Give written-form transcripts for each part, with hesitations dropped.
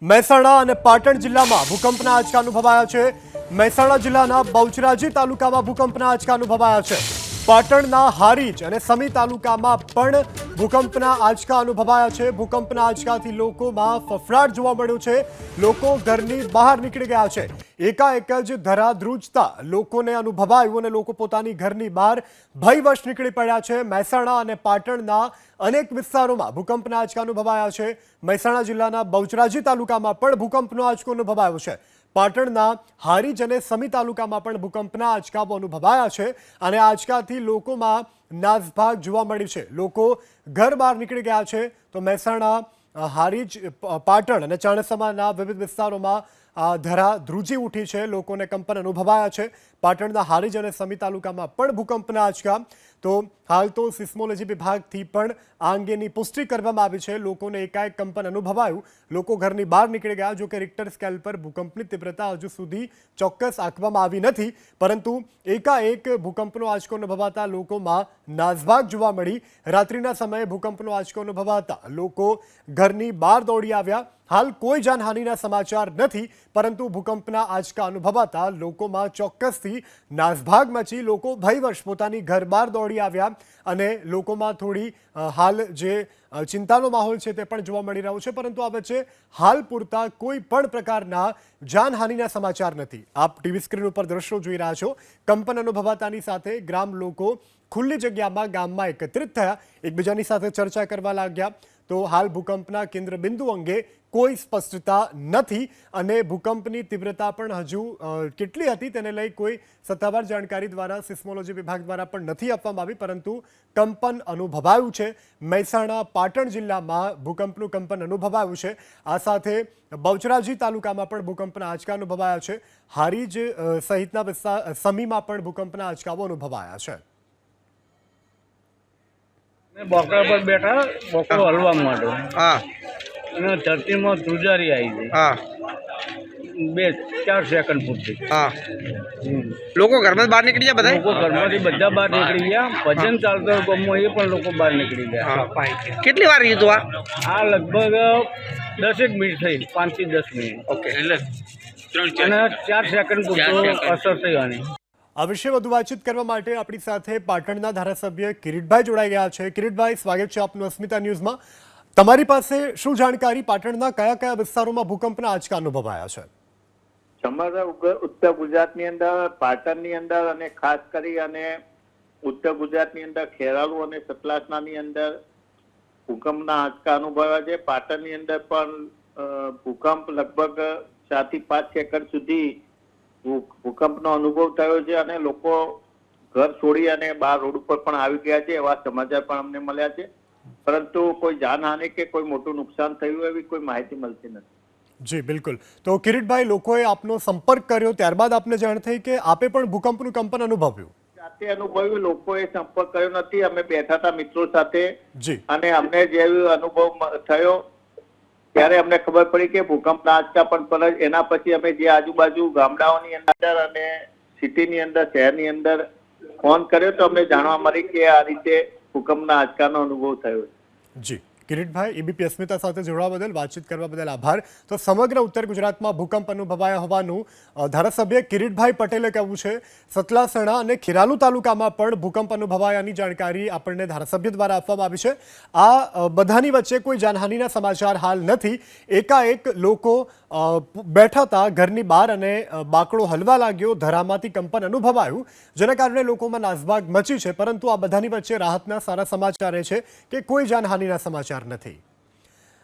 મહેસાણા અને પાટણ જિલ્લામાં ભૂકંપના આંચકા અનુભવાયા છે। મહેસાણા જિલ્લાના બહુચરાજી તાલુકામાં ભૂકંપના આંચકા અનુભવાયા છે। પાટણના હારીજ અને સમી તાલુકામાં પણ ભૂકંપના આંચકા અનુભવાયા છે। ભૂકંપના આંચકાથી લોકોમાં ફફડાટ જોવા મળ્યો છે। લોકો ઘરની બહાર નીકળી ગયા છે। એકાએક જ ધરાધ્રુજતા લોકોને અનુભવાયું અને લોકો પોતાની ઘરની બહાર ભયવશ નીકળી પડ્યા છે। મહેસાણા અને પાટણના અનેક વિસ્તારોમાં ભૂકંપના આંચકા અનુભવાયા છે। મહેસાણા જિલ્લાના બહુચરાજી તાલુકામાં પણ ભૂકંપનો આંચકો અનુભવાયો છે। પાટણના હારીજ અને સમી તાલુકામાં પણ ભૂકંપના આંચકાઓ અનુભવાયા છે અને આંચકાથી લોકોમાં નાસભાગ જોવા મળી છે। લોકો ઘર બહાર નીકળી ગયા છે। તો મહેસાણા, હારીજ, પાટણ અને ચાણસ્માના વિવિધ વિસ્તારોમાં ધરા ધ્રુજી ઉઠી છે। લોકોને કંપન અનુભવાયા છે। પાટણના હારીજ અને સમી તાલુકામાં પણ ભૂકંપના આંચકા। તો હાલ તો સિસ્મોલોજી વિભાગથી પણ આ અંગેની પુષ્ટિ કરવામાં આવી છે। લોકોને એકાએક કંપન અનુભવાયું, લોકો ઘરની બહાર નીકળી ગયા। જો કે રિક્ટર સ્કેલ પર ભૂકંપની તીવ્રતા હજુ સુધી ચોક્કસ આંકવામાં આવી નથી, પરંતુ એકાએક ભૂકંપનો આંચકો અનુભવાતા લોકોમાં નાસભાગ જોવા મળી। રાત્રિના સમયે ભૂકંપનો આંચકો અનુભવાતા લોકો ઘરની બહાર દોડી આવ્યા। હાલ કોઈ જાનહાનિના સમાચાર નથી, પરંતુ ભૂકંપના આંચકા અનુભવાતા લોકોમાં ચોક્કસથી નાસભાગ મચી લોકો ભયવશ પોતાની ઘર બહાર દોડી આવ્યા અને લોકોમાં થોડી હાલ જે ચિંતાનો માહોલ છે તે પણ જોવા મળી રહ્યો છે। પરંતુ આ વચ્ચે હાલ પૂરતા કોઈ પણ પ્રકારના જાનહાનિના સમાચાર નથી। આપ ટીવી સ્ક્રીન ઉપર દ્રશ્યો જોઈ રહ્યા છો। કંપન અનુભવાતાની સાથે ગ્રામ લોકો ખુલ્લી જગ્યામાં ગામમાં એકત્રિત થયા, એકબીજાની સાથે ચર્ચા કરવા લાગ્યા। તો હાલ ભૂકંપના કેન્દ્ર બિંદુ અંગે કોઈ સ્પષ્ટતા નથી અને ભૂકંપની તીવ્રતા પણ હજુ કેટલી હતી તેને લઈ કોઈ સત્તાવાર જાણકારી દ્વારા સિસ્મોલોજી વિભાગ દ્વારા પણ નથી આપવામાં આવી, પરંતુ કંપન અનુભવાયું છે। મહેસાણા, પાટણ જિલ્લામાં ભૂકંપનું કંપન અનુભવાયું છે। આ સાથે બહુચરાજી તાલુકામાં પણ ભૂકંપના આંચકા અનુભવાયા છે। હારીજ સહિતના વિસ્તાર સમીમાં પણ ભૂકંપના આંચકાઓ અનુભવાયા છે। બોકડા પર બેઠા બોકડો હલવા માંડ્યો અને ધરતીમાં ધ્રુજારી આવી ગઈ 2-4 સેકન્ડ પૂરતી। લોકો ઘરમાં બહાર નીકળી ગયા, બધા લોકો ઘરમાંથી બધા બહાર નીકળી ગયા। ભજન ચાલતો ગામમાં એ પણ લોકો બહાર નીકળી ગયા। કેટલી વાર લીધું આ લગભગ 10 મિનિટ થઈ, 5 થી 10 મિનિટ। ઓકે, એટલે અને 4 સેકન્ડ પૂરતો અસર થઈ આની। આ વિશે વધુ વાતચીત કરવા માટે આપણી સાથે પાટણના ધારાસભ્ય કિરીટભાઈ જોડાઈ ગયા છે। કિરીટભાઈ, સ્વાગત છે આપનું અસ્મિતા ન્યૂઝમાં। તમારી પાસે શું જાણકારી, પાટણના કયા કયા વિસ્તારોમાં ભૂકંપના આંચકા અનુભવાયા છે? સમગ્ર ઉત્તર ગુજરાતની અંદર, પાટણની અંદર અને ખાસ કરી અને ઉત્તર ગુજરાતની અંદર ખેરાલુ અને સતલાસણાની અંદર ભૂકંપના આંચકા અનુભવ્યા છે। પાટણની અંદર પણ ભૂકંપ લગભગ 4 થી 5 સેકન્ડ સુધી ભૂકંપનો અનુભવ થયો છે અને લોકો ઘર છોડી અને બહાર રોડ ઉપર પણ આવી ગયા છે, એવા સમાચાર પણ અમને મળ્યા છે। પરંતુ કોઈ જાનહાનિ કે કોઈ મોટું નુકસાન થયું એવી કોઈ માહિતી મળતી નથી। જી બિલકુલ। તો કિરીટભાઈ, લોકોએ આપનો સંપર્ક કર્યો ત્યારબાદ આપને જાણ થઈ કે આપે પણ ભૂકંપનું કંપન અનુભવ્યું? જાતે અનુભવ્યું, લોકોએ સંપર્ક કર્યો નથી। અમે બેઠા હતા મિત્રો સાથે જી, અને અમને જે અનુભવ થયો ત્યારે અમને ખબર પડી કે ભૂકંપના આંચકા પણ પડે। એના પછી અમે જે આજુબાજુ ગામડાઓની અંદર અને સિટીની અંદર, શહેરની અંદર ફોન કર્યો તો અમને જાણવા મળી કે આ રીતે ભૂકંપના આંચકાનો અનુભવ થયો છે। જી કિરીટભાઈ, એબીપી અસ્મિતા સાથે જોડવા બદલ, વાતચીત કરવા બદલ આભાર। તો સમગ્ર ઉત્તર ગુજરાતમાં ભૂકંપ અનુભવાયા હોવાનું ધારાસભ્ય કિરીટભાઈ પટેલે કહ્યું છે। સતલાસણા અને ખેરાલુ તાલુકામાં પણ ભૂકંપ અનુભવાયાની જાણકારી આપણને ધારાસભ્ય દ્વારા આપવામાં આવી છે। આ બધાની વચ્ચે કોઈ જાનહાનિના સમાચાર હાલ નથી। એકાએક લોકો બેઠા હતા ઘરની બહાર અને બાકડો હલવા લાગ્યો, ધરામાંથી કંપન અનુભવાયું, જેના કારણે લોકોમાં નાસભાગ મચી છે। પરંતુ આ બધાની વચ્ચે રાહતના સારા સમાચાર એ છે કે કોઈ જાનહાનિના સમાચાર નથી।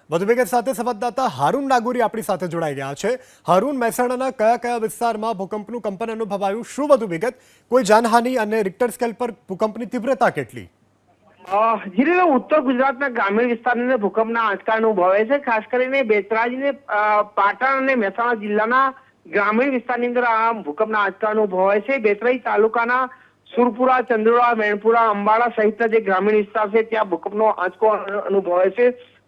વધુ વિગત સાથે સંવાદદાતા હારૂન નાગોરી આપણી સાથે જોડાઈ ગયા છે। હારૂન, મહેસાણાના કયા કયા વિસ્તારમાં ભૂકંપનું કંપન અનુભવાયું, શું વધુ વિગત? કોઈ જાનહાનિ અને રિક્ટર સ્કેલ પર ભૂકંપની તીવ્રતા કેટલી? ઉત્તર ગુજરાતના ગ્રામીણ વિસ્તારની અંદર ભૂકંપના આંચકા અનુભવાય છે। ખાસ કરીને બેચરાજી, પાટણ અને મહેસાણા જિલ્લાના ગ્રામીણ વિસ્તારની અંદર આ ભૂકંપના આંચકા અનુભવાય છે। બેચરાજી તાલુકાના સુરપુરા, ચંદ્રોડા, મેણપુરા, અંબાડા સહિતના જે ગ્રામીણ વિસ્તાર છે ત્યાં ભૂકંપનો આંચકો અનુભવાય છે।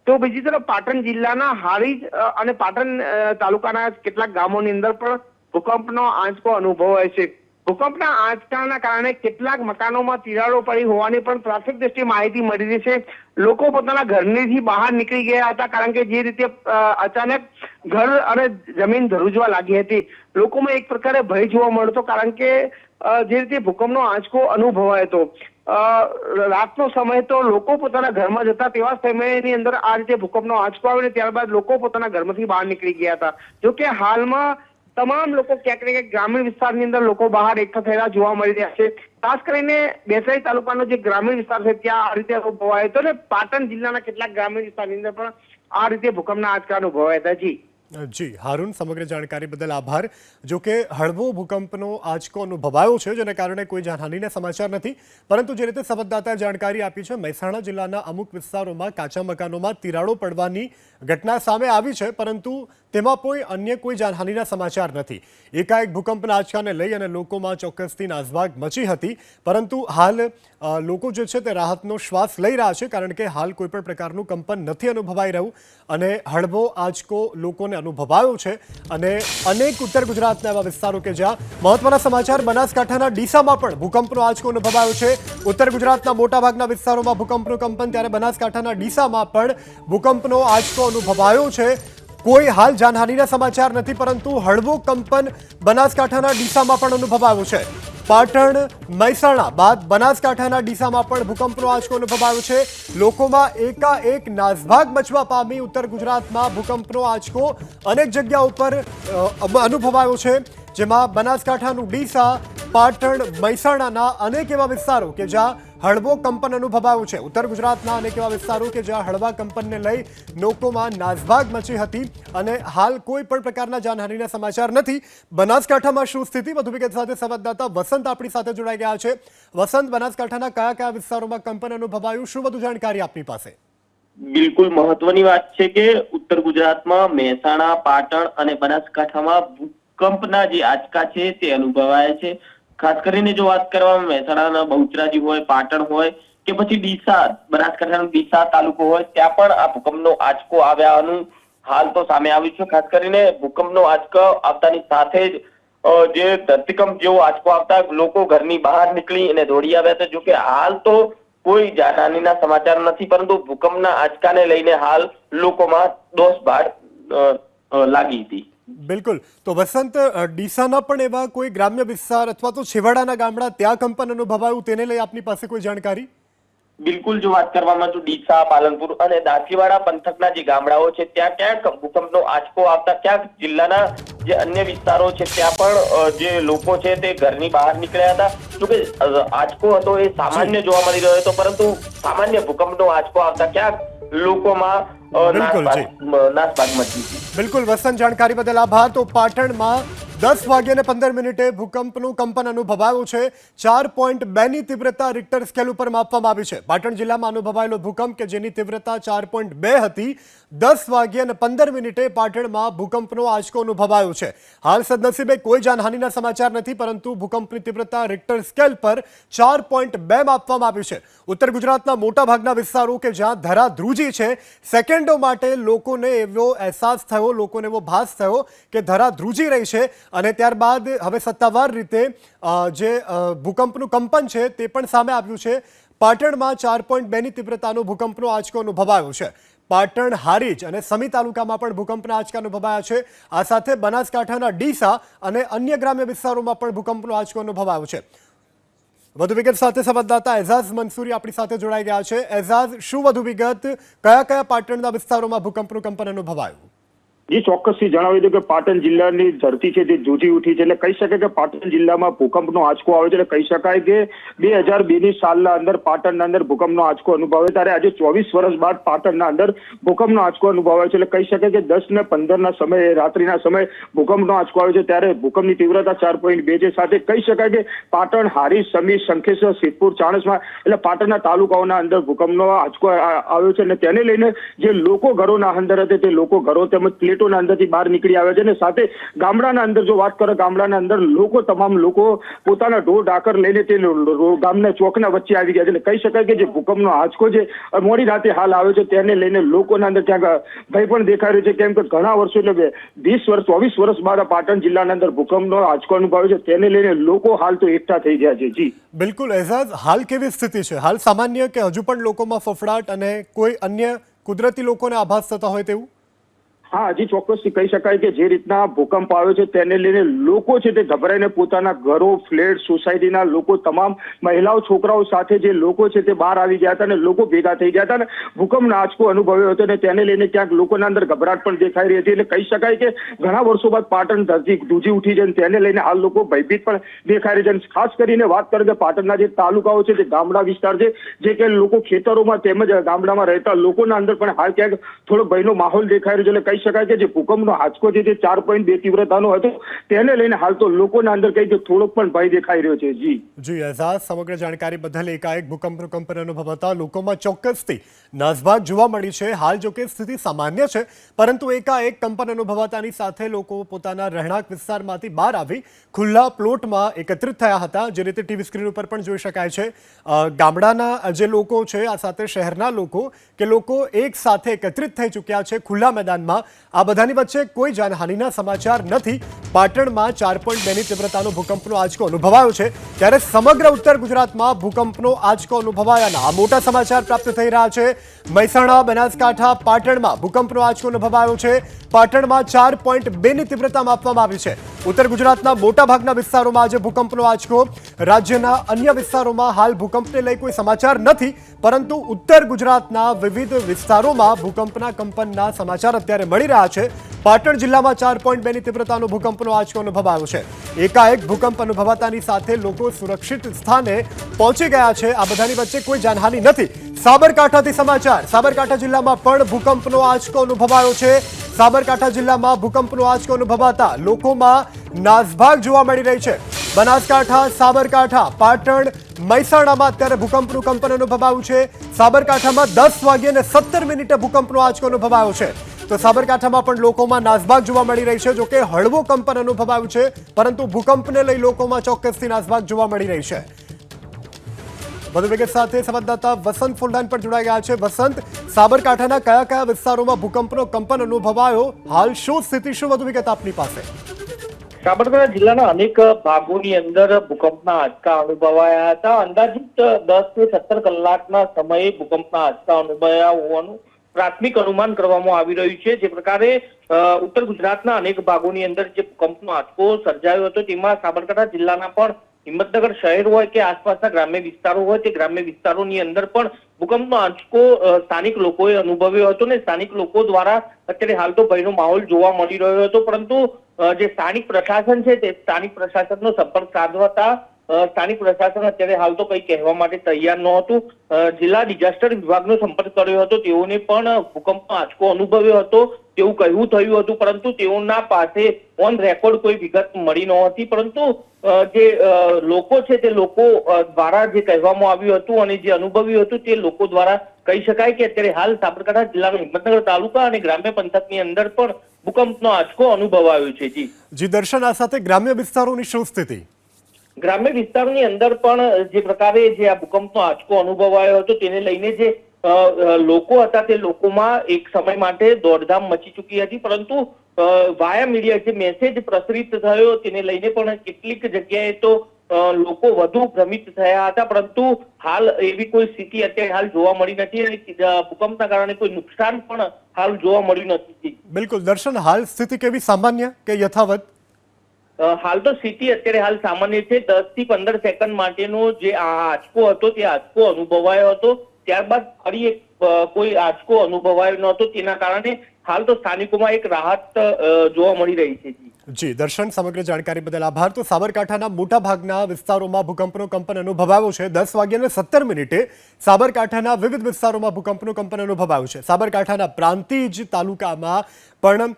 તો બીજી તરફ પાટણ જિલ્લાના હારીજ અને પાટણ તાલુકાના કેટલાક ગામોની અંદર પણ ભૂકંપનો આંચકો અનુભવાય છે। ભૂકંપના આંચકાના કારણે કેટલાક મકાનોમાં તિરાડો પડી હોવાની પણ પ્રાથમિક દ્રષ્ટિએ માહિતી મળી રહી છે. લોકો પોતાના ઘરથી બહાર નીકળી ગયા હતા, કારણ કે જે રીતે અચાનક ઘર અને જમીન ધ્રુજવા લાગી હતી, લોકોમાં એક પ્રકારે ભય જોવા મળતો, કારણ કે જે રીતે ભૂકંપનો આંચકો અનુભવાયો હતો. રાતનો સમય તો લોકો પોતાના ઘરમાં જતા તેવા સમયની અંદર આ રીતે ભૂકંપનો આંચકો આવ્યો, ત્યારબાદ લોકો પોતાના ઘરમાંથી બહાર નીકળી ગયા હતા. જોકે હાલમાં તમામ લોકો ક્યાંક ને ક્યાંક ગ્રામીણ વિસ્તારની અંદર લોકો બહાર એકઠા થયેલા જોવા મળી રહ્યા છે. ખાસ કરીને બેસરાઈ તાલુકાનો જે ગ્રામીણ વિસ્તાર છે ત્યાં આ રીતે અનુભવાયો હતો, અને પાટણ જિલ્લાના કેટલાક ગ્રામીણ વિસ્તારની અંદર પણ આ રીતે ભૂકંપના આંચકા અનુભવાયા હતા. જી હારૂન, સમગ્ર જાણકારી બદલ આભાર. જો કે હળવો ભૂકંપનો આંચકો અનુભવાયો છે, જેને કારણે કોઈ જાનહાનિના સમાચાર નથી, પરંતુ જે રીતે સંવાદદાતાએ જાણકારી આપી છે, મહેસાણા જિલ્લાના અમુક વિસ્તારોમાં કાચા મકાનોમાં તિરાડો પડવાની ઘટના સામે આવી છે, પરંતુ તેમાં અન્ય કોઈ જાનહાનિના સમાચાર નથી. એકાએક ભૂકંપના આંચકાને લઈ અને લોકોમાં ચોક્કસથી નાસભાગ મચી હતી, પરંતુ હાલ લોકો જે છે તે રાહતનો શ્વાસ લઈ રહ્યા છે, કારણ કે હાલ કોઈ પણ પ્રકારનું કંપન નથી અનુભવાઈ રહ્યું અને હળવો આંચકો લોકોને અનુભવાયો છે. અને અનેક ઉત્તર ગુજરાતના એવા વિસ્તારો કે જ્યાં મહત્વના સમાચાર, બનાસકાંઠાના ડીસામાં પણ ભૂકંપનો આંચકો અનુભવાયો છે. ઉત્તર ગુજરાતના મોટાભાગના વિસ્તારોમાં ભૂકંપનું કંપન, ત્યારે બનાસકાંઠાના ડીસામાં પણ ભૂકંપનો આંચકો અનુભવાયો છે. કોઈ હાલ જાનહાનિના સમાચાર નથી, પરંતુ હળવો કંપન બનાસકાંઠાના ડીસામાં પણ અનુભવાયો છે. પાટણ, મહેસાણા બાદ બનાસકાંઠાના ડીસામાં પણ ભૂકંપનો આંચકો અનુભવાયો છે. લોકોમાં એકાએક નાસભાગ મચવા પામી. ઉત્તર ગુજરાતમાં ભૂકંપનો આંચકો અનેક જગ્યા ઉપર અનુભવાયો છે, જેમાં બનાસકાંઠાનું ડીસા, પાટણ, મહેસાણાના અનેક એવા વિસ્તારો કે જ્યાં હળવો કંપન અનુભવાયો છે. ઉત્તર ગુજરાતના અનેક એવા વિસ્તારો કે જ્યાં હળવા કંપનને લઈ લોકોમાં નાસભાગ મચી હતી, અને હાલ કોઈ પણ પ્રકારના જાનહાનિના સમાચાર નથી. બનાસકાંઠામાં શું સ્થિતિ, વધુ વિગત સાથે સંવાદદાતા વસંત આપણી સાથે જોડાઈ ગયા છે. વસંત, બનાસકાંઠાના કયા કયા વિસ્તારોમાં કંપન અનુભવાયું, શું વધુ જાણકારી આપની પાસે? બિલકુલ મહત્વની વાત છે કે ઉત્તર ગુજરાતમાં મહેસાણા, પાટણ અને બનાસકાંઠામાં ભૂકંપના જે આંચકા છે તે અનુભવાયા છે. ખાસ કરીને જો વાત કરવામાં મહેસાણાના બહુચરાજી હોય, પાટણ હોય કે પછી ડીસા, બનાસકાંઠાનો ડીસા તાલુકો હોય, ત્યાં પણ આ ભૂકંપનો આંચકો આવ્યાનું હાલ તો સામે આવ્યું છે. ખાસ કરીને ભૂકંપનો આંચકો આવતાની સાથે જ જે ધરતીકંપ જેવો આંચકો આવતા લોકો ઘરની બહાર નીકળી અને દોડી આવ્યા હતા. જોકે હાલ તો કોઈ જાનહાનિના સમાચાર નથી, પરંતુ ભૂકંપના આંચકાને લઈને હાલ લોકોમાં દોષભાડ લાગી હતી. બિલકુલ. તો વસંત, ડીસાના પણ એવા કોઈ ગ્રામ્ય વિસ્તાર અથવા તો છેવાડાના ગામડા ત્યાં કંપન અનુભવાયું, તેને લઈ આપની પાસે કોઈ જાણકારી? બિલકુલ, જો વાત કરવામાં તો ડીસા, પાલનપુર અને દાંતીવાડા પંથકના જે ગામડાઓ છે ત્યાં ક્યાંક ભૂકંપનો આંચકો આવતા, ક્યાંક જિલ્લાના જે અન્ય વિસ્તારો છે ત્યાં પણ જે લોકો છે તે ઘરની બહાર નીકળ્યા હતા. જોકે આંચકો હતો એ સામાન્ય જોવા મળી રહ્યો હતો, પરંતુ સામાન્ય ભૂકંપનો આંચકો આવતા ક્યાંક લોકોમાં નાસભાગ મચી. બિલકુલ વસંત, જાણકારી બદલ આભાર. તો પાટણમાં 10:15 ભૂકંપનું કંપન અનુભવાયું છે. 4.2ની તીવ્રતા રિક્ટર સ્કેલ ઉપર માપવામાં આવી છે. પાટણ જિલ્લામાં અનુભવાયેલો ભૂકંપ કે જેની તીવ્રતા 4.2 હતી, 10:15 પાટણમાં ભૂકંપનો આંચકો અનુભવાયો છે. હાલ સદનસીબે કોઈ જાનહાનિના સમાચાર નથી, પરંતુ ભૂકંપની તીવ્રતા રિક્ટર સ્કેલ પર 4.2 માપવામાં આવી છે. ઉત્તર ગુજરાતના મોટાભાગના વિસ્તારો કે જ્યાં ધરાધ્રુજી છે, સેકન્ડો માટે લોકોને એવો અહેસાસ થયો, લોકોને એવો ભાસ થયો કે ધરાધ્રુજી રહી છે. અને ત્યારબાદ હવે સત્તાવાર રીતે જે ભૂકંપનું કંપન છે તે પણ સામે આવ્યું છે. પાટણમાં 4.2ની તીવ્રતાનો ભૂકંપનો આંચકો અનુભવાયો છે. પાટણ, હારીજ અને સમી તાલુકામાં પણ ભૂકંપના આંચકા અનુભવાયા છે. આ સાથે બનાસકાંઠાના ડીસા અને અન્ય ગ્રામ્ય વિસ્તારોમાં પણ ભૂકંપનો આંચકો અનુભવાયો છે. વધુ વિગત સાથે સંવાદદાતા એઝાઝ મંસૂરી આપણી સાથે જોડાઈ ગયા છે. એઝાઝ, શું વધુ વિગત, કયા કયા પાટણના વિસ્તારોમાં ભૂકંપનું કંપન અનુભવાયું? જે ચોક્કસથી જણાવી દઉં કે પાટણ જિલ્લાની ધરતી છે તે ધ્રુજી ઉઠી છે. એટલે કહી શકાય કે પાટણ જિલ્લામાં ભૂકંપનો આંચકો આવે છે. એટલે કહી શકાય કે 2002ની સાલના અંદર પાટણના અંદર ભૂકંપનો આંચકો અનુભવાયો, ત્યારે આજે 24 વર્ષ બાદ પાટણના અંદર ભૂકંપનો આંચકો અનુભવાયો છે. એટલે કહી શકાય કે 10:15ના સમયે, રાત્રિના સમયે ભૂકંપનો આંચકો આવ્યો છે. ત્યારે ભૂકંપની તીવ્રતા 4.2 છે. સાથે કહી શકાય કે પાટણ, હારીજ, સમી, શંખેશ્વર, સિદ્ધપુર, ચાણસ્મા એટલે પાટણના તાલુકાઓના અંદર ભૂકંપનો આંચકો આવ્યો છે. અને તેને લઈને જે લોકો ઘરોના અંદર હતા તે લોકો ઘરો તેમજ પ્લેટો ફ્લેટોના અંદરથી બહાર નીકળી આવે છે અને સાથે ગામડાના અંદર જો વાત કરો, ગામડાના અંદર લોકો, તમામ લોકો પોતાના ઢોર ઢાકર લઈને તે ગામના ચોકના વચ્ચે આવી ગયા છે. એટલે કહી શકાય કે જે ભૂકંપનો આંચકો જે મોડી રાતે હાલ આવે છે તેને લઈને લોકોના અંદર ક્યાંક ભય પણ દેખાઈ રહ્યો છે. કેમ કે ઘણા વર્ષો એટલે 24 વર્ષ બાદ પાટણ જિલ્લાના અંદર ભૂકંપનો આંચકો અનુભવ્યો છે, તેને લઈને લોકો હાલ તો એકઠા થઈ ગયા છે. જી બિલકુલ એઝાઝ, હાલ કેવી સ્થિતિ છે? હાલ સામાન્ય કે હજુ પણ લોકોમાં ફફડાટ અને કોઈ અન્ય કુદરતી લોકોને આભાસ થતા હોય તેવું? હા, હજી ચોક્કસથી કહી શકાય કે જે રીતના ભૂકંપ આવ્યો છે તેને લઈને લોકો છે તે ગભરાઈને પોતાના ઘરો, ફ્લેટ, સોસાયટીના લોકો, તમામ મહિલાઓ, છોકરાઓ સાથે જે લોકો છે તે બહાર આવી ગયા હતા અને લોકો ભેગા થઈ ગયા હતા અને ભૂકંપનો આંચકો અનુભવ્યો હતો અને તેને લઈને ક્યાંક લોકોના અંદર ગભરાટ પણ દેખાઈ રહી હતી. એટલે કહી શકાય કે ઘણા વર્ષો બાદ પાટણ ધરતી ધ્રુજી ઉઠી છે અને તેને લઈને હાલ લોકો ભયભીત પણ દેખાઈ રહ્યા છે. ખાસ કરીને વાત કરીએ કે પાટણના જે તાલુકાઓ છે, જે ગામડા વિસ્તાર છે, જે કે લોકો ખેતરોમાં તેમજ ગામડામાં રહેતા લોકોના અંદર પણ હાલ ક્યાંક થોડો ભયનો માહોલ દેખાઈ રહ્યો છે. એટલે શકાય કે જે ભૂકંપનો આંચકો છે જે 4.2 તીવ્રતાનો હતો તેને લઈને હાલ તો લોકોના અંદર કઈ કે થોડોક પણ ભય દેખાઈ રહ્યો છે. જી એઝાઝ, સમગ્ર જાણકારી બદલ એકાએક ભૂકંપનો કંપન અનુભવતા લોકોમાં ચોક્કસથી નાસભાગ જોવા મળી છે. હાલ જો કે સ્થિતિ સામાન્ય છે, પરંતુ એકાએક કંપન અનુભવાતાની સાથે લોકો પોતાના રહેણાંક વિસ્તારમાંથી બહાર આવી ખુલ્લા પ્લોટમાં એકત્રિત થયા હતા. જે રીતે ટીવી સ્ક્રીન ઉપર પણ જોઈ શકાય છે, ગામડાના જે લોકો છે આ સાથે શહેરના લોકો કે લોકો એક સાથે એકત્રિત થઈ ચૂક્યા છે ખુલ્લા મેદાનમાં. આ બધાની વચ્ચે કોઈ જાનહાનિના સમાચાર નથી. પાટણમાં 4.2ની તીવ્રતાનો ભૂકંપનો આંચકો અનુભવાયો છે, ત્યારે સમગ્ર ઉત્તર ગુજરાતમાં ભૂકંપનો આંચકો અનુભવાયાના આ મોટા સમાચાર પ્રાપ્ત થઈ રહ્યા છે. મહેસાણા, બનાસકાંઠા, પાટણમાં ભૂકંપનો આંચકો અનુભવાયો છે. પાટણમાં 4.2ની તીવ્રતા માપવામાં આવી છે. ઉત્તર ગુજરાતના મોટાભાગના વિસ્તારોમાં આજે ભૂકંપનો આંચકો. રાજ્યના અન્ય વિસ્તારોમાં હાલ ભૂકંપને લઈ કોઈ સમાચાર નથી, પરંતુ ઉત્તર ગુજરાતના વિવિધ વિસ્તારોમાં ભૂકંપના કંપનના સમાચાર અત્યારે મળી રહ્યા છે. પાટણ જિલ્લામાં 4.2ની તીવ્રતાનો ભૂકંપનો આંચકો અનુભવાયો છે. એકાએક ભૂકંપ અનુભવાતાની સાથે લોકો સુરક્ષિત સ્થાને પહોંચી ગયા છે. આ બધાની વચ્ચે કોઈ જાનહાનિ નથી. સાબરકાંઠાથી સમાચાર. સાબરકાંઠા જિલ્લામાં પણ ભૂકંપનો આંચકો અનુભવાયો છે. સાબરકાંઠા જિલ્લામાં ભૂકંપનો આંચકો અનુભવાતા લોકોમાં નાસભાગ જોવા મળી રહી છે. બનાસકાંઠા, સાબરકાંઠા, પાટણ, મહેસાણામાં અત્યારે ભૂકંપનું કંપન અનુભવાયું છે. સાબરકાંઠામાં 10:17 ભૂકંપનો આંચકો અનુભવાયો છે. તો સાબરકાંઠામાં પણ લોકોમાં નાસભાગ જોવા મળી રહી છે. જોકે હળવો કંપન અનુભવાયું છે, પરંતુ ભૂકંપને લઈ લોકોમાં ચોક્કસથી નાસભાગ જોવા મળી રહી છે. વધુ વિગત સાથે સંવાદદાતા વસંત ફુલડાન પણ જોડાઈ ગયા છે. વસંત, સાબરકાંઠાના કયા કયા વિસ્તારોમાં ભૂકંપનો કંપન અનુભવાયો? હાલ શું સ્થિતિ, શું વધુ વિગત આપની પાસે? સાબરકાંઠા જિલ્લાના અનેક ભાગોની અંદર ભૂકંપના આંચકા અનુભવાયા હતા. અંદાજિત 10 થી 17 કલાકના સમયે ભૂકંપના આંચકા અનુભવાયા હોવાનું પ્રાથમિક અનુમાન કરવામાં આવી રહ્યું છે. જે પ્રકારે ઉત્તર ગુજરાતના અનેક ભાગોની અંદર જે ભૂકંપનો આંચકો સર્જાયો હતો તેમાં સાબરકાંઠા જિલ્લાના પણ હિંમતનગર શહેર હોય કે આસપાસના ગ્રામ્ય વિસ્તારો હોય તે ગ્રામ્ય વિસ્તારોની અંદર પણ ભૂકંપનો આંચકો સ્થાનિક લોકોએ અનુભવ્યો હતો ને સ્થાનિક લોકો દ્વારા અત્યારે હાલ તો ભયનો માહોલ જોવા મળી રહ્યો હતો. પરંતુ જે સ્થાનિક પ્રશાસન છે તે સ્થાનિક પ્રશાસનનો સંપર્ક સાધવાતા સ્થાનિક પ્રશાસન અત્યારે હાલ તો કંઈ કહેવા માટે તૈયાર નહોતું. જિલ્લા ડિઝાસ્ટર વિભાગનો સંપર્ક કર્યો હતો, તેઓને પણ ભૂકંપનો આંચકો અનુભવ્યો હતો તેવું કહેવું થયું હતું, પરંતુ તેઓના પાસે ઓન રેકોર્ડ કોઈ વિગત મળી નહોતી. પરંતુ જે લોકો છે તે લોકો દ્વારા જે કહેવામાં આવ્યું હતું અને જે અનુભવ્યું હતું તે લોકો દ્વારા કહી શકાય કે અત્યારે હાલ સાબરકાંઠા જિલ્લાના હિંમતનગર તાલુકા અને ગ્રામ્ય પંથકની અંદર પણ ભૂકંપનો આંચકો અનુભવાયો છે. જી દર્શન, આ સાથે ગ્રામ્ય વિસ્તારોની શું સ્થિતિ? ગ્રામ્ય વિસ્તારોની અંદર પણ જે પ્રકારે જે આ ભૂકંપનો આંચકો અનુભવાયો હતો તેને લઈને જે લોકો હતા તે લોકોમાં એક સમય માટે દોડધામ મચી ચૂકી હતી, પરંતુ વાયા મીડિયા જે મેસેજ પ્રસરિત થયો તેને લઈને પણ કેટલીક જગ્યાએ તો લોકો વધુ ભ્રમિત થયા હતા. પરંતુ હાલ એવી કોઈ સ્થિતિ અત્યારે હાલ જોવા મળી નથી અને ભૂકંપના કારણે કોઈ નુકસાન પણ હાલ જોવા મળ્યું નથી. બિલકુલ દર્શન, હાલ સ્થિતિ કેવી, સામાન્ય કે યથાવત? હાલ તો સ્થિતિ અત્યારે હાલ સામાન્ય છે. 10 થી 15 સેકન્ડ માટેનો જે આંચકો હતો તે આંચકો અનુભવાયો હતો, ત્યારબાદ ફરી એક કોઈ આંચકો અનુભવાયો નહોતો. તેના કારણે હાલ તો સ્થાનિકોમાં એક રાહત જોવા મળી રહી છે. જી દર્શન, સમગ્ર જાણકારી બદલ આભાર. તો સાબરકાંઠાના મોટા ભાગના વિસ્તારોમાં ભૂકંપનો કંપન અનુભવાયો છે. 10:17 સાબરકાંઠાના વિવિધ વિસ્તારોમાં ભૂકંપનું કંપન અનુભવાયું છે. સાબરકાંઠાના પ્રાંતિજ તાલુકામાં પણ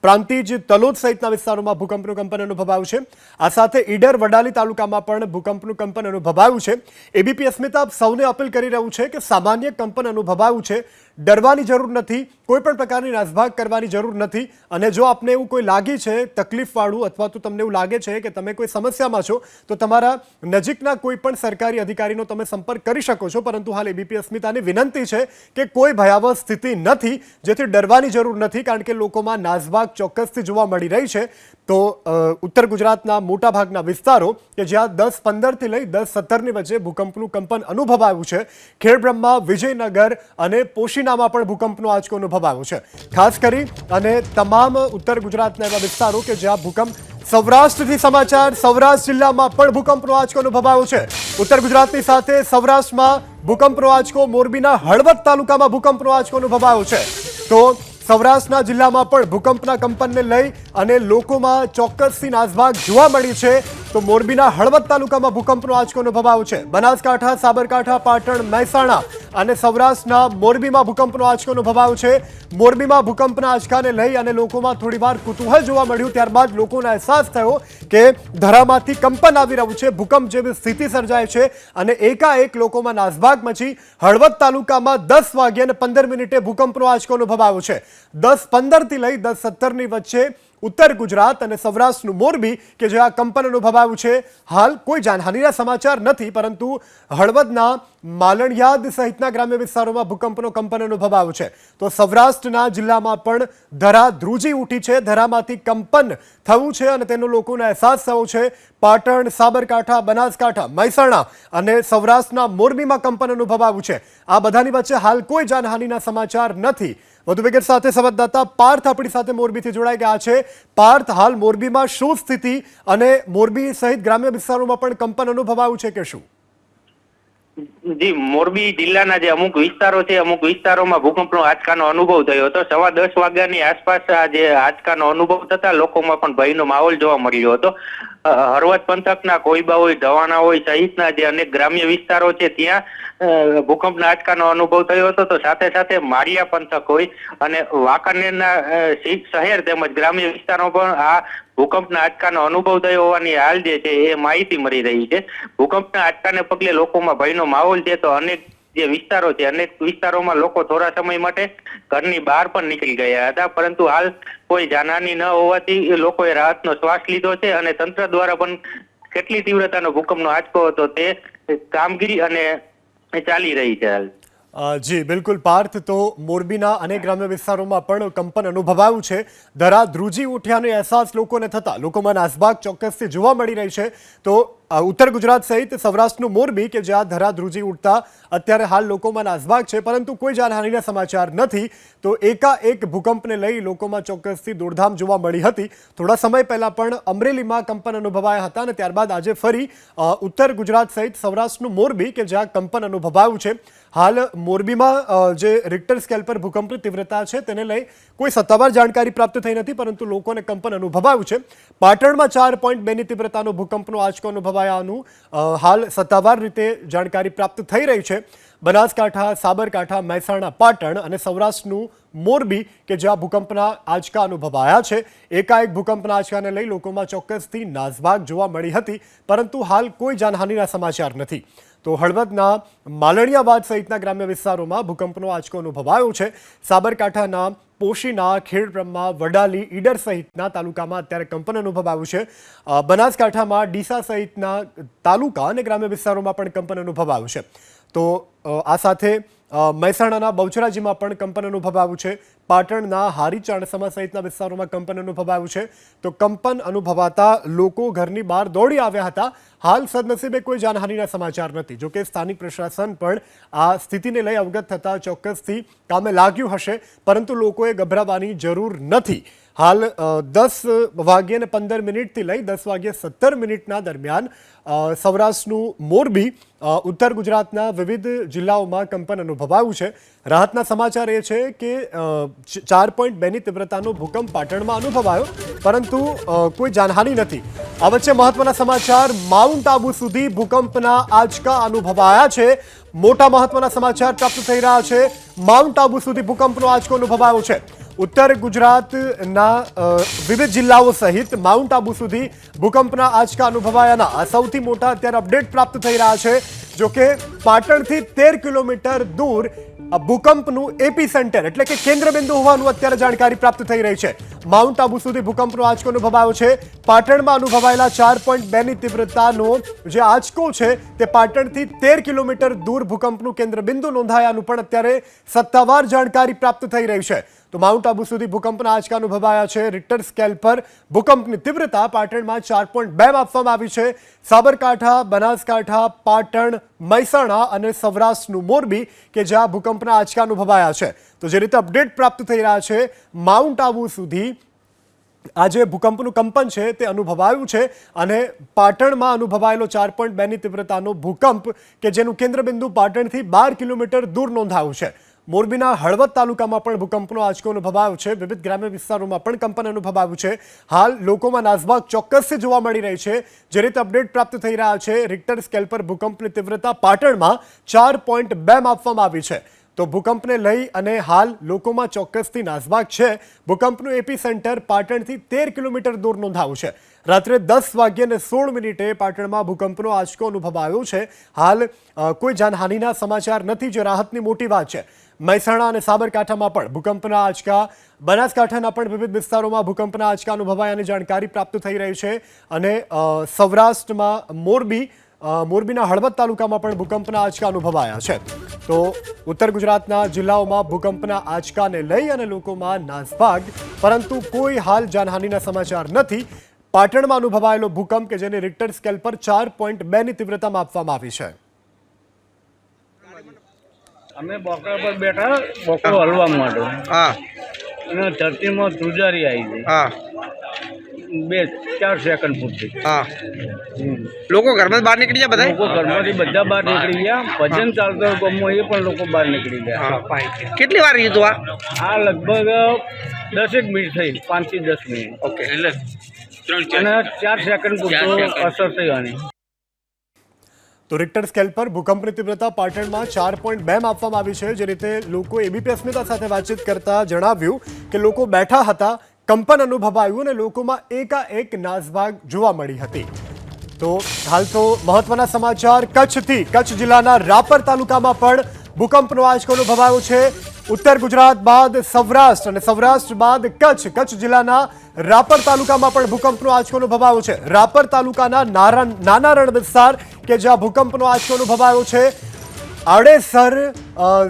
પ્રાંતિજ, તલોદ સહિતના વિસ્તારોમાં ભૂકંપનું કંપન અનુભવાયું છે. આ સાથે ઈડર, વડાલી તાલુકામાં પણ ભૂકંપનું કંપન અનુભવાયું છે. એબીપી અસ્મિતા સૌને અપીલ કરી રહ્યું છે કે સામાન્ય કંપન અનુભવાયું છે, ડરવાની જરૂર નથી, કોઈ પણ પ્રકારની નાસભાગ કરવાની જરૂર નથી. અને જો આપને એવું કોઈ લાગી છે તકલીફવાળું, અથવા તો તમને એવું લાગે છે કે તમે કોઈ સમસ્યામાં છો, તો તમારા નજીકના કોઈ પણ સરકારી અધિકારીનો તમે સંપર્ક કરી શકો છો. પરંતુ હાલ એબીપી અસ્મિતાની વિનંતી છે કે કોઈ ભયાવહ સ્થિતિ નથી, જેથી ડરવાની જરૂર નથી, કારણ કે લોકોમાં નાસભાગ ચોક્કસથી જોવા મળી રહી છે. તો ઉત્તર ગુજરાતના મોટાભાગના વિસ્તારો કે જ્યાં 10-15 લઈ 10-17ની વચ્ચે ભૂકંપનું કંપન અનુભવાયું છે. ખેડબ્રહ્મા, વિજયનગર અને પોશીનામાં પણ ભૂકંપનો આંચકો અનુભવાયો છે. ખાસ કરી અને તમામ ઉત્તર ગુજરાતના એવા વિસ્તારો કે જ્યાં ભૂકંપ, સૌરાષ્ટ્રથી સમાચાર, સૌરાષ્ટ્ર જિલ્લામાં પણ ભૂકંપનો આંચકો અનુભવાયો છે. ઉત્તર ગુજરાતની સાથે સૌરાષ્ટ્રમાં ભૂકંપનો આંચકો, મોરબીના હળવદ તાલુકામાં ભૂકંપનો આંચકો અનુભવાયો છે. તો સૌરાષ્ટ્રના જિલ્લામાં પણ ભૂકંપના કંપનને લઈ અને લોકોમાં ચોક્કસથી નાસભાગ જોવા મળી છે. તો મોરબીના હળવદ તાલુકામાં ભૂકંપનો આંચકો અનુભવાયો છે. બનાસકાંઠા, સાબરકાંઠા, પાટણ, મહેસાણા અને સૌરાષ્ટ્રના મોરબીમાં ભૂકંપનો આંચકો અનુભવાયો છે. મોરબીમાં ભૂકંપના આંચકાને લઈ અને લોકોમાં થોડીવાર કુતૂહલ જોવા મળ્યું. ત્યારબાદ લોકોને અહેસાસ થયો કે ધરામાંથી કંપન આવી રહ્યું છે, ભૂકંપ જેવી સ્થિતિ સર્જાય છે અને એકાએક લોકોમાં નાસભાગ મચી. હળવદ તાલુકામાં 10:15 ભૂકંપનો આંચકો અનુભવાયો છે. 10:15થી લઈ 10:17ની વચ્ચે ઉત્તર ગુજરાત અને સૌરાષ્ટ્રનું મોરબી કે જ્યાં કંપન અનુભવાયું છે. હાલ કોઈ જાનહાનિના સમાચાર નથી, પરંતુ હળવદના માલણયાદ સહિતના ગ્રામ્ય વિસ્તારોમાં ભૂકંપનો કંપન અનુભવાયું છે. તો સૌરાષ્ટ્રના જિલ્લામાં પણ ધરા ધ્રુજી ઉઠી છે, ધરામાંથી કંપન થયું છે અને તેનો લોકોને અહેસાસ થયો છે. પાટણ, સાબરકાંઠા, બનાસકાંઠા, મહેસાણા અને સૌરાષ્ટ્રના મોરબીમાં કંપન અનુભવાયું છે. આ બધાની વચ્ચે હાલ કોઈ જાનહાનિના સમાચાર નથી. વધુ વિગત સાથે સંવાદદાતા પાર્થ આપણી સાથે મોરબીથી જોડાઈ ગયા છે. પાર્થ, હાલ મોરબીમાં શું સ્થિતિ અને મોરબી સહિત ગ્રામ્ય વિસ્તારોમાં પણ કંપન અનુભવાયું છે કે શું? જી, મોરબી જિલ્લાના જે અમુક વિસ્તારો છે, અમુક વિસ્તારોમાં ભૂકંપનો આંચકાનો અનુભવ થયો હતો. 10:15 વાગ્યાની આસપાસ આ જે આંચકાનો અનુભવ થતા લોકોમાં પણ ભયનો માહોલ જોવા મળ્યો હતો. હળવદ પંથકના કોઈબા હોય, ધવાણા હોય સહિતના જે અનેક ગ્રામ્ય વિસ્તારો છે ત્યાં ભૂકંપના આંચકાનો અનુભવ થયો હતો. તો સાથે સાથે માળિયા પંથક હોય અને વાંકાનેરના શહેર તેમજ ગ્રામ્ય વિસ્તારો પણ આ ભૂકંપના આંચકાનો અનુભવ થયો હોવાની હાલ જે છે એ માહિતી મળી રહી છે. ભૂકંપના આંચકાને પગલે લોકોમાં ભયનો માહોલ છે. તો અનેક જે વિસ્તારો છે, અનેક વિસ્તારોમાં લોકો થોડા સમય માટે ઘરની બહાર પણ નીકળી ગયા હતા, પરંતુ હાલ કોઈ જાનહાની ન હોવાથી લોકોએ રાહતનો શ્વાસ લીધો છે. અને તંત્ર દ્વારા પણ કેટલી તીવ્રતાનો ભૂકંપનો આંચકો હતો તે કામગીરી અને ચાલી રહી છે હાલ. જી બિલકુલ પાર્થ, તો મોરબીના અનેક ગ્રામ્ય વિસ્તારોમાં પણ કંપન અનુભવાયું છે. ધરા ધ્રુજી ઉઠ્યાનો અહેસાસ લોકોને થતા લોકોમાં નાસભાગ ચોક્કસથી જોવા મળી રહી છે. તો ઉત્તર ગુજરાત સહિત સૌરાષ્ટ્રનું મોરબી કે જ્યાં ધરા ધ્રુજી ઉઠતા અત્યારે હાલ લોકોમાં નાસભાગ છે, પરંતુ કોઈ જાનહાનિના સમાચાર નથી. તો એકાએક ભૂકંપને લઈ લોકોમાં ચોક્કસથી દોડધામ જોવા મળી હતી. થોડા સમય પહેલા પણ અમરેલીમાં કંપન અનુભવાયા હતા અને ત્યારબાદ આજે ફરી ઉત્તર ગુજરાત સહિત સૌરાષ્ટ્રનું મોરબી કે જ્યાં કંપન અનુભવાયું છે. હાલ મોરબીમાં જે રિક્ટર સ્કેલ પર ભૂકંપની તીવ્રતા છે તેને લઈ કોઈ સત્તાવાર જાણકારી પ્રાપ્ત થઈ નથી, પરંતુ લોકોને કંપન અનુભવાયું છે. પાટણમાં 4.2ની તીવ્રતાનો ભૂકંપનો આંચકો અનુભવાયાનું હાલ સત્તાવાર રીતે જાણકારી પ્રાપ્ત થઈ રહી છે. બનાસકાંઠા, સાબરકાંઠા, મહેસાણા, પાટણ અને સૌરાષ્ટ્રનું મોરબી કે જ્યાં ભૂકંપના આંચકા અનુભવાયા છે. એકાએક ભૂકંપના આંચકાને લઈ લોકોમાં ચોક્કસથી નાસભાગ જોવા મળી હતી, પરંતુ હાલ કોઈ જાનહાનિના સમાચાર નથી. તો હળવદના માલણિયાવાડ સહિતના ગ્રામ્ય વિસ્તારોમાં ભૂકંપનો આંચકો અનુભવાયો છે. સાબરકાંઠાના પોશીના, ખેડબ્રહ્મા, વડાલી, ઈડર સહિતના તાલુકામાં અત્યારે કંપન અનુભવાયું છે. બનાસકાંઠામાં ડીસા સહિતના તાલુકા અને ગ્રામ્ય વિસ્તારોમાં પણ કંપન અનુભવાયું છે. તો આ સાથે મહેસાણાના બહુચરાજીમાં પણ કંપન અનુભવાયું છે. પાટણના હારી, ચાણસમા સહિતના વિસ્તારોમાં કંપન અનુભવાયું છે. તો કંપન અનુભવાતા લોકો ઘરની બહાર દોડી આવ્યા હતા. હાલ સદનસીબે કોઈ જાનહાનિના સમાચાર નથી. જોકે સ્થાનિક પ્રશાસન પણ આ સ્થિતિને લઈ અવગત થતા ચોક્કસથી કામે લાગ્યું હશે, પરંતુ લોકોએ ગભરાવાની જરૂર નથી. હાલ 10:15 લઈ 10:17 દરમિયાન સૌરાષ્ટ્રનું મોરબી, ઉત્તર ગુજરાતના વિવિધ જિલ્લાઓમાં કંપન અનુભવાયું છે. રાહતના સમાચાર એ છે કે 4.2ની તીવ્રતાનો ભૂકંપ પાટણમાં અનુભવાયો, પરંતુ કોઈ જાનહાનિ નથી. આ વચ્ચે મહત્વના સમાચાર, માઉન્ટ આબુ સુધી ભૂકંપના આંચકા અનુભવાયા છે. મોટા મહત્વના સમાચાર પ્રાપ્ત થઈ રહ્યા છે. માઉન્ટ આબુ સુધી ભૂકંપનો આંચકો અનુભવાયો છે. ઉત્તર ગુજરાતના વિવિધ જિલ્લાઓ સહિત માઉન્ટ આબુ સુધી ભૂકંપના આંચકા અનુભવાયાના આ સૌથી મોટા અત્યારે અપડેટ પ્રાપ્ત થઈ રહ્યા છે. જોકે પાટણથી 13 કિલોમીટર દૂર આ ભૂકંપનું એપી સેન્ટર એટલે કે કેન્દ્રબિંદુ હોવાનું અત્યારે જાણકારી પ્રાપ્ત થઈ રહી છે. માઉન્ટ આબુ સુધી ભૂકંપનો આંચકો અનુભવાયો છે. પાટણમાં અનુભવાયેલા 4.2ની તીવ્રતાનો જે આંચકો છે તે પાટણથી 13 કિલોમીટર દૂર ભૂકંપનું કેન્દ્રબિંદુ નોંધાયાનું પણ અત્યારે સત્તાવાર જાણકારી પ્રાપ્ત થઈ રહી છે. તો માઉન્ટ આબુ સુધી ભૂકંપના આંચકા અનુભવાયા છે. રિક્ટર સ્કેલ પર ભૂકંપની તીવ્રતા પાટણમાં 4.2 આપવામાં આવી છે. સાબરકાંઠા, બનાસકાંઠા, પાટણ, મહેસાણા અને સૌરાષ્ટ્રનું મોરબી કે જ્યાં ભૂકંપના આંચકા અનુભવાયા છે. તો જે રીતે અપડેટ પ્રાપ્ત થઈ રહ્યા છે, માઉન્ટ આબુ સુધી આ જે ભૂકંપનું કંપન છે તે અનુભવાયું છે અને પાટણમાં અનુભવાયેલો 4.2ની તીવ્રતાનો ભૂકંપ કે જેનું કેન્દ્રબિંદુ પાટણથી 12 કિલોમીટર દૂર નોંધાયું છે. મોરબીના હળવદ તાલુકામાં પણ ભૂકંપનો આંચકો અનુભવાયો છે. વિવિધ ગ્રામ્ય વિસ્તારોમાં પણ કંપન અનુભવાયું છે. હાલ લોકોમાં નાસભાગ ચોક્કસથી જોવા મળી રહી છે. જે રીતે અપડેટ પ્રાપ્ત થઈ રહ્યા છે, રિક્ટર સ્કેલ પર ભૂકંપની તીવ્રતા પાટણમાં 4.2 આપવામાં આવી છે. તો ભૂકંપને લઈ અને હાલ લોકોમાં ચોક્કસથી નાસભાગ છે. ભૂકંપનું એપી સેન્ટર પાટણથી 13 કિલોમીટર દૂર નોંધાયું છે. રાત્રે 10:16 પાટણમાં ભૂકંપનો આંચકો અનુભવાયો છે. હાલ કોઈ જાનહાનિના સમાચાર નથી, જે રાહતની મોટી વાત છે. મહેસાણા અને સાબરકાંઠામાં પણ ભૂકંપના આંચકા, બનાસકાંઠાના પણ વિવિધ વિસ્તારોમાં ભૂકંપના આંચકા અનુભવાયાની જાણકારી પ્રાપ્ત થઈ રહી છે. અને સૌરાષ્ટ્રમાં મોરબીના હળવદ તાલુકામાં પણ ભૂકંપના આંચકા અનુભવાયા છે. તો ઉત્તર ગુજરાતના જિલ્લાઓમાં ભૂકંપના આંચકાને લઈ અને લોકોમાં નાસભાગ, પરંતુ કોઈ હાલ જાનહાનિના સમાચાર નથી. પાટણમાં અનુભવાયેલો ભૂકંપ કે જેને રિક્ટર સ્કેલ પર 4.2ની તીવ્રતામાં આપવામાં આવી છે. અમે બોકડા પર બેઠા બોકડો હલવા માટે અને ધરતીમાં ધ્રુજારી આવી ગઈ 2-4 સેકન્ડ પૂરતી. લોકો ઘરમાં બહાર નીકળી ગયા બધા? લોકો ઘરમાંથી બધા બહાર નીકળી ગયા. ભજન ચાલતો ગામમાં એ પણ લોકો બહાર નીકળી ગયા. કેટલી વાર કીધું આ લગભગ 10 મિનિટ થઈ, 5 થી 10 મિનિટ. ઓકે, એટલે અને 4 સેકન્ડ પૂરતો અસર થઈ આની. તો રિક્ટર સ્કેલ પર ભૂકંપની તીવ્રતા પાટણમાં 4.2 આપવામાં આવી છે. જે રીતે લોકો એબીપી અસ્મિતા સાથે વાતચીત કરતા જણાવ્યું કે લોકો બેઠા હતા, કંપન અનુભવાયું અને લોકોમાં એકાએક નાસભાગ જોવા મળી હતી. તો હાલ તો મહત્વના સમાચાર કચ્છથી. કચ્છ જિલ્લાના રાપર તાલુકામાં પણ ભૂકંપનો આંચકો અનુભવાયો છે. ઉત્તર ગુજરાત બાદ સૌરાષ્ટ્ર અને સૌરાષ્ટ્ર બાદ કચ્છ જિલ્લાના રાપર તાલુકામાં પણ ભૂકંપનો આંચકો અનુભવાયો છે. રાપર તાલુકાના નાના રણ વિસ્તાર કે જ્યાં ભૂકંપનો આંચકો અનુભવાયો છે. આડેસર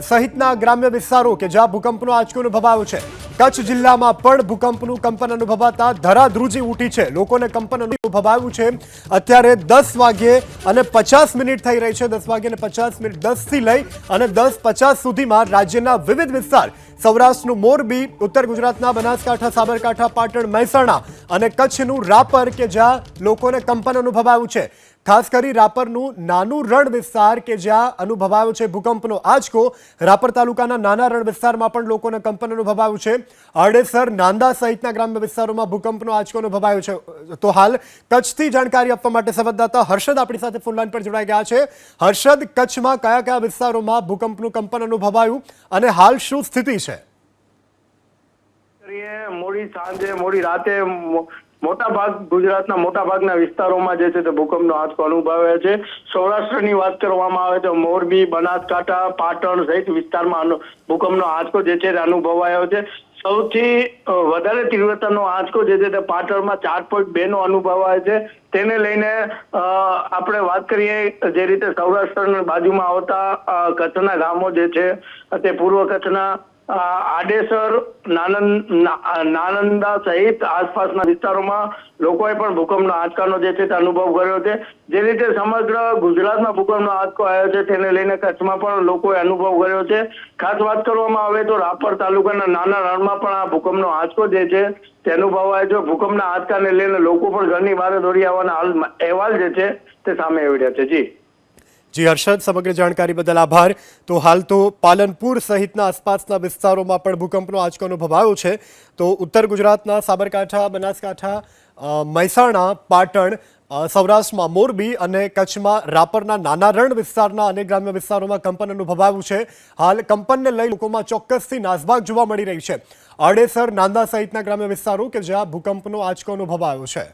સહિતના ગ્રામ્ય વિસ્તારો કે જ્યાં ભૂકંપનો આંચકો અનુભવાયો છે. કચ્છ જિલ્લામાં પણ ભૂકંપનું કંપન અનુભવાતા ધરાધ્રુજી ઉઠી છે. લોકોને કંપન અનુભવાયું છે. અત્યારે 10:50 થઈ રહી છે. 10:50, 10થી લઈ અને 10:50 સુધીમાં રાજ્યના વિવિધ વિસ્તાર, સૌરાષ્ટ્રનું મોરબી, ઉત્તર ગુજરાતના બનાસકાંઠા, સાબરકાંઠા, પાટણ, મહેસાણા અને કચ્છનું રાપર કે જ્યાં લોકોને કંપન અનુભવાયું છે. ખાસ કરી રાપરનું નાનું રણ વિસ્તાર કે જ્યાં અનુભવાયો છે ભૂકંપનો આંચકો. રાપર તાલુકાના નાના રણ વિસ્તારમાં પણ લોકોને કંપન અનુભવાયું છે. આડેસર, નાંદા સહિતના ગ્રામ્ય વિસ્તારોમાં ભૂકંપનો આંચકો અનુભવાયો છે. તો હાલ કચ્છથી જાણકારી આપવા માટે સંવાદદાતા હર્ષદ આપણી સાથે ફોનલાઈન પર જોડાઈ ગયા છે. હર્ષદ, કચ્છમાં કયા કયા વિસ્તારોમાં ભૂકંપનું કંપન અનુભવાયું અને હાલ શું સ્થિતિ છે? મોડી સાંજે, મોડી રાતે ગુજરાતના મોટા ભાગના વિસ્તારોમાં જે છે તે ભૂકંપનો આંચકો અનુભવાયો છે. સૌરાષ્ટ્રની વાત કરવામાં આવે તો મોરબી, બનાસકાંઠા, પાટણ સહિત વિસ્તારમાં ભૂકંપનો આંચકો જે છે તે અનુભવાયો છે. સૌથી વધારે તીવ્રતાનો આંચકો જે છે તે પાટણમાં 4.2નો અનુભવાય છે. તેને લઈને આપણે વાત કરીએ, જે રીતે સૌરાષ્ટ્રના બાજુમાં આવતા કચ્છના ગામો જે છે તે પૂર્વ કચ્છના આડેસર, નાલંદા સહિત આસપાસના વિસ્તારોમાં લોકોએ પણ ભૂકંપના આંચકાનો જે છે તે અનુભવ કર્યો છે. જે રીતે સમગ્ર ગુજરાતમાં ભૂકંપનો આંચકો આવ્યો છે તેને લઈને કચ્છમાં પણ લોકોએ અનુભવ કર્યો છે. ખાસ વાત કરવામાં આવે તો રાપર તાલુકાના નાના રણમાં પણ આ ભૂકંપનો આંચકો જે છે તે અનુભવાયો છે. ભૂકંપના આંચકાને લઈને લોકો પણ ઘરની બહાર દોડી આવવાના અહેવાલ જે છે તે સામે આવી રહ્યા છે. જી હર્ષદ, સમગ્ર જાણકારી બદલ આભાર. તો હાલ તો પાલનપુર સહિતના આસપાસના વિસ્તારોમાં પણ ભૂકંપનો આંચકો અનુભવાયો છે. તો ઉત્તર ગુજરાતના સાબરકાંઠા, બનાસકાંઠા, મહેસાણા, પાટણ સૌરાષ્ટ્રમાં મોરબી અને કચ્છમાં રાપરના નાના રણ વિસ્તારના અનેક ગ્રામ્ય વિસ્તારોમાં કંપન અનુભવાયું છે. હાલ કંપનને લઈ લોકોમાં ચોક્કસથી નાસભાગ જોવા મળી રહી છે. આડેસર, નાંદા સહિતના ગ્રામ્ય વિસ્તારો કે જ્યાં ભૂકંપનો આંચકો અનુભવાયો છે.